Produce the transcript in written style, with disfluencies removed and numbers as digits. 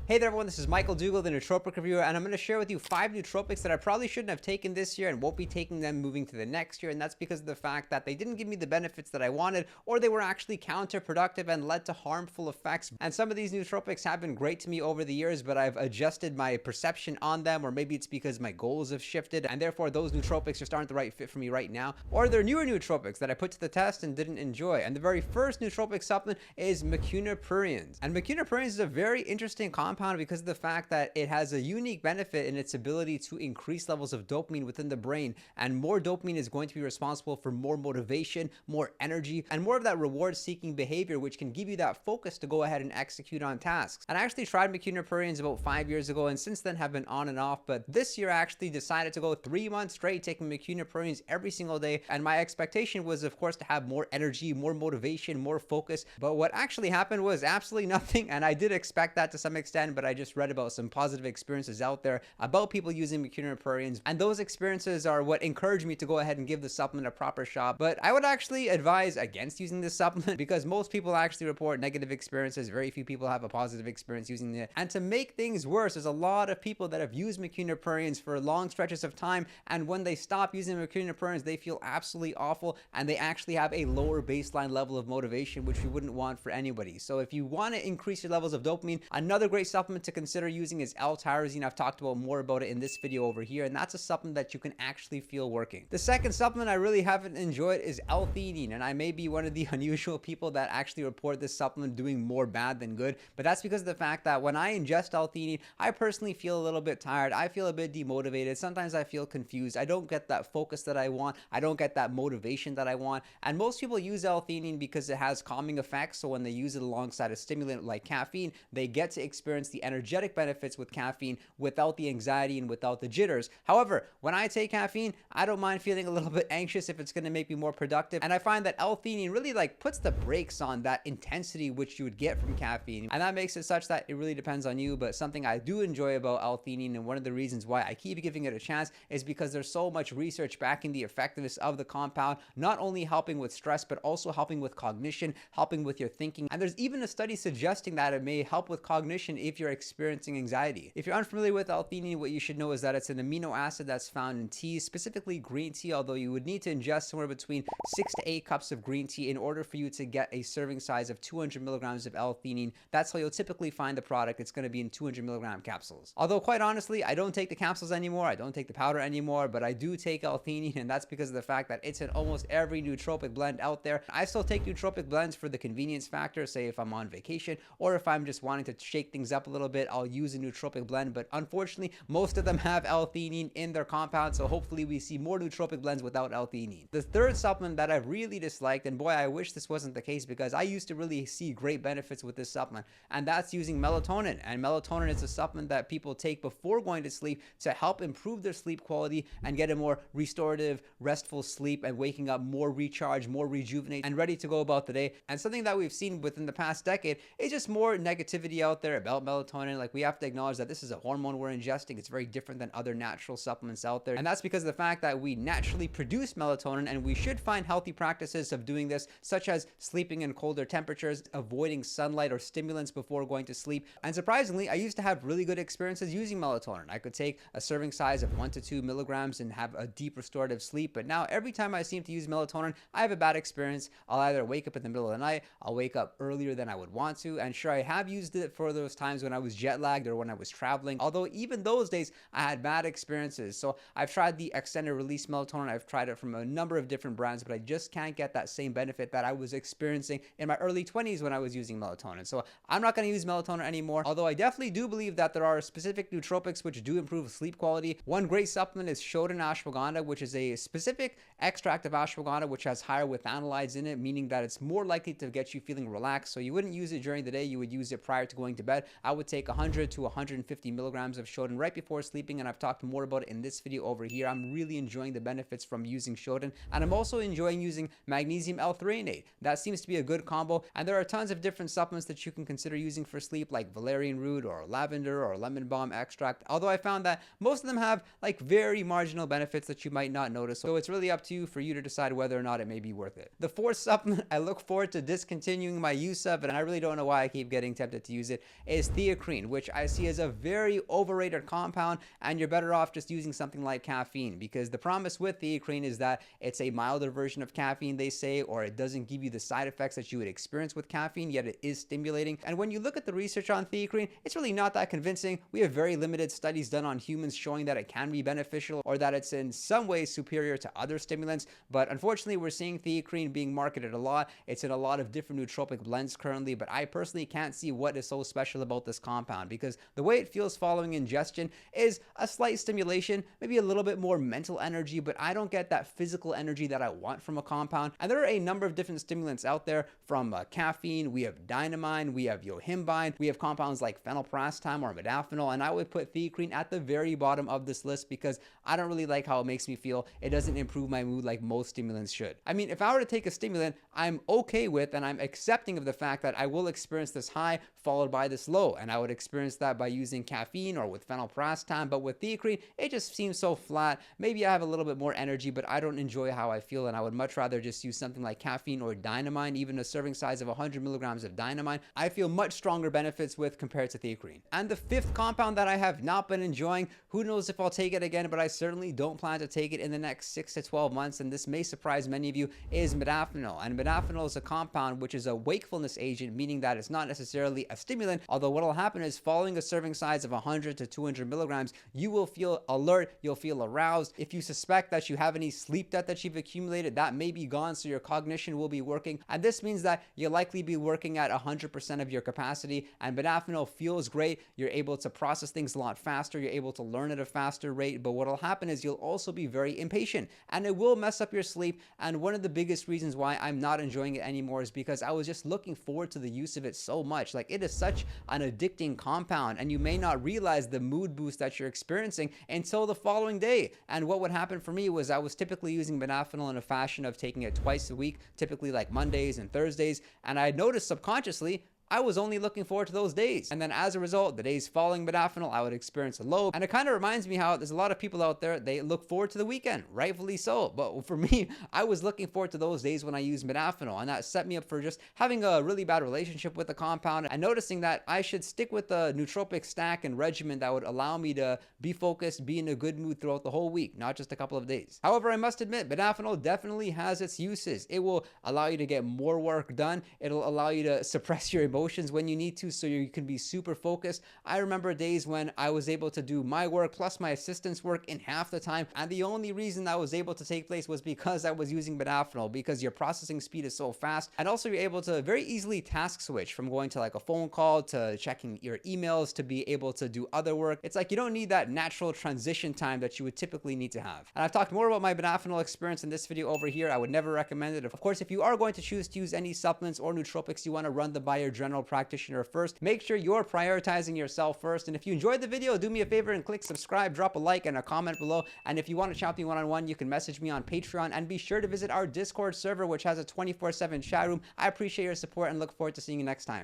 Hey there everyone, this is Michael Dougal, the Nootropic Reviewer, and I'm going to share with you 5 nootropics that I probably shouldn't have taken this year and won't be taking them moving to the next year, and that's because of the fact that they didn't give me the benefits that I wanted, or they were actually counterproductive and led to harmful effects. And some of these nootropics have been great to me over the years, but I've adjusted my perception on them, or maybe it's because my goals have shifted, and therefore those nootropics just aren't the right fit for me right now. Or they're newer nootropics that I put to the test and didn't enjoy. And the very first nootropic supplement is Mucuna pruriens. And Mucuna pruriens is a very interesting compound because of the fact that it has a unique benefit in its ability to increase levels of dopamine within the brain, and more dopamine is going to be responsible for more motivation, more energy, and more of that reward-seeking behavior, which can give you that focus to go ahead and execute on tasks. And I actually tried Mucuna pruriens about 5 years ago, and since then have been on and off, but this year I actually decided to go 3 months straight taking Mucuna pruriens every single day, and my expectation was, of course, to have more energy, more motivation, more focus, but what actually happened was absolutely nothing, and I did expect that to some extent, but I just read about some positive experiences out there about people using Mucuna pruriens, and those experiences are what encouraged me to go ahead and give the supplement a proper shot. But I would actually advise against using this supplement because most people actually report negative experiences. Very few people have a positive experience using it, and to make things worse, there's a lot of people that have used Mucuna pruriens for long stretches of time, and when they stop using Mucuna pruriens, they feel absolutely awful, and they actually have a lower baseline level of motivation, which we wouldn't want for anybody. So if you want to increase your levels of dopamine, another great supplement to consider using is L-theanine. I've talked about more about it in this video over here, and that's a supplement that you can actually feel working. The second supplement I really haven't enjoyed is L-theanine, and I may be one of the unusual people that actually report this supplement doing more bad than good, but that's because of the fact that when I ingest L-theanine, I personally feel a little bit tired. I feel a bit demotivated. Sometimes I feel confused. I don't get that focus that I want. I don't get that motivation that I want. And most people use L-theanine because it has calming effects, so when they use it alongside a stimulant like caffeine, they get to experience the energetic benefits with caffeine without the anxiety and without the jitters. However, when I take caffeine, I don't mind feeling a little bit anxious if it's going to make me more productive, and I find that L-theanine really puts the brakes on that intensity which you would get from caffeine, and that makes it such that it really depends on you. But something I do enjoy about L-theanine, and one of the reasons why I keep giving it a chance, is because there's so much research backing the effectiveness of the compound, not only helping with stress but also helping with cognition, helping with your thinking, and there's even a study suggesting that it may help with cognition if you're experiencing anxiety. If you're unfamiliar with L-theanine, what you should know is that it's an amino acid that's found in tea, specifically green tea, although you would need to ingest somewhere between 6 to 8 cups of green tea in order for you to get a serving size of 200 milligrams of L-theanine. That's how you'll typically find the product. It's going to be in 200 milligram capsules. Although quite honestly, I don't take the capsules anymore, I don't take the powder anymore, but I do take L-theanine, and that's because of the fact that it's in almost every nootropic blend out there. I still take nootropic blends for the convenience factor, say if I'm on vacation, or if I'm just wanting to shake things up a little bit, I'll use a nootropic blend, but unfortunately, most of them have L-theanine in their compound, so hopefully we see more nootropic blends without L-theanine. The third supplement that I've really disliked, and boy, I wish this wasn't the case because I used to really see great benefits with this supplement, and that's using melatonin. And melatonin is a supplement that people take before going to sleep to help improve their sleep quality and get a more restorative, restful sleep, and waking up more recharged, more rejuvenated, and ready to go about the day. And something that we've seen within the past decade is just more negativity out there about melatonin. Like, we have to acknowledge that this is a hormone we're ingesting. It's very different than other natural supplements out there, and that's because of the fact that we naturally produce melatonin, and we should find healthy practices of doing this, such as sleeping in colder temperatures, avoiding sunlight or stimulants before going to sleep. And surprisingly, I used to have really good experiences using melatonin. I could take a serving size of 1 to 2 milligrams and have a deep restorative sleep, but now every time I seem to use melatonin, I have a bad experience. I'll either wake up in the middle of the night, I'll wake up earlier than I would want to, and sure, I have used it for those times when I was jet lagged or when I was traveling, although even those days I had bad experiences. So I've tried the extended release melatonin, I've tried it from a number of different brands, but I just can't get that same benefit that I was experiencing in my early 20s when I was using melatonin. So I'm not going to use melatonin anymore, although I definitely do believe that there are specific nootropics which do improve sleep quality. One great supplement is Shodan ashwagandha, which is a specific extract of ashwagandha which has higher withanolides in it, meaning that it's more likely to get you feeling relaxed. So you wouldn't use it during the day, you would use it prior to going to bed. I would take 100 to 150 milligrams of Shodan right before sleeping, and I've talked more about it in this video over here. I'm really enjoying the benefits from using Shodan, and I'm also enjoying using magnesium L-threonate. That seems to be a good combo, and there are tons of different supplements that you can consider using for sleep, like valerian root or lavender or lemon balm extract, although I found that most of them have very marginal benefits that you might not notice, so it's really up to you for you to decide whether or not it may be worth it. The fourth supplement I look forward to discontinuing my use of, and I really don't know why I keep getting tempted to use it, is Theacrine, which I see as a very overrated compound, and you're better off just using something like caffeine, because the promise with Theacrine is that it's a milder version of caffeine, they say, or it doesn't give you the side effects that you would experience with caffeine, yet it is stimulating. And when you look at the research on Theacrine, it's really not that convincing. We have very limited studies done on humans showing that it can be beneficial or that it's in some way superior to other stimulants, but unfortunately we're seeing Theacrine being marketed a lot. It's in a lot of different nootropic blends currently, but I personally can't see what is so special about this compound, because the way it feels following ingestion is a slight stimulation, maybe a little bit more mental energy, but I don't get that physical energy that I want from a compound. And there are a number of different stimulants out there, from caffeine, we have dynamine, we have yohimbine, we have compounds like phenylprastime or modafinil, and I would put Theacrine at the very bottom of this list because I don't really like how it makes me feel. It doesn't improve my mood like most stimulants should. I mean, if I were to take a stimulant, I'm okay with and I'm accepting of the fact that I will experience this high followed by this low, and I would experience that by using caffeine or with phenylprastime, but with Theacrine, it just seems so flat. Maybe I have a little bit more energy, but I don't enjoy how I feel, and I would much rather just use something like caffeine or dynamine. Even a serving size of 100 milligrams of dynamine, I feel much stronger benefits with compared to Theacrine. And the fifth compound that I have not been enjoying, who knows if I'll take it again, but I certainly don't plan to take it in the next 6 to 12 months, and this may surprise many of you, is modafinil. And modafinil is a compound which is a wakefulness agent, meaning that it's not necessarily a stimulant, although what will happen is following a serving size of 100 to 200 milligrams, you will feel alert, you'll feel aroused. If you suspect that you have any sleep debt that you've accumulated, that may be gone, so your cognition will be working, and this means that you'll likely be working at 100% of your capacity. And modafinil feels great, you're able to process things a lot faster, you're able to learn at a faster rate, but what will happen is you'll also be very impatient, and it will mess up your sleep. And one of the biggest reasons why I'm not enjoying it anymore is because I was just looking forward to the use of it so much. Like, it is such an addicting compound, and you may not realize the mood boost that you're experiencing until the following day. And what would happen for me was I was typically using modafinil in a fashion of taking it twice a week, typically like Mondays and Thursdays, and I noticed subconsciously I was only looking forward to those days. And then as a result, the days following modafinil, I would experience a low. And it kind of reminds me how there's a lot of people out there, they look forward to the weekend, rightfully so. But for me, I was looking forward to those days when I used modafinil, and that set me up for just having a really bad relationship with the compound and noticing that I should stick with the nootropic stack and regimen that would allow me to be focused, be in a good mood throughout the whole week, not just a couple of days. However, I must admit, modafinil definitely has its uses. It will allow you to get more work done. It'll allow you to suppress your emotions when you need to, so you can be super focused. I remember days when I was able to do my work plus my assistant's work in half the time, and the only reason that was able to take place was because I was using modafinil, because your processing speed is so fast, and also you're able to very easily task switch from going to like a phone call to checking your emails to be able to do other work. It's like you don't need that natural transition time that you would typically need to have. And I've talked more about my modafinil experience in this video over here. I would never recommend it. Of course, if you are going to choose to use any supplements or nootropics, you want to run them by your general practitioner first. Make sure you're prioritizing yourself first. And if you enjoyed the video, do me a favor and click subscribe, drop a like and a comment below. And if you want to chat with me one-on-one, you can message me on Patreon, and be sure to visit our Discord server, which has a 24/7 chat room. I appreciate your support and look forward to seeing you next time.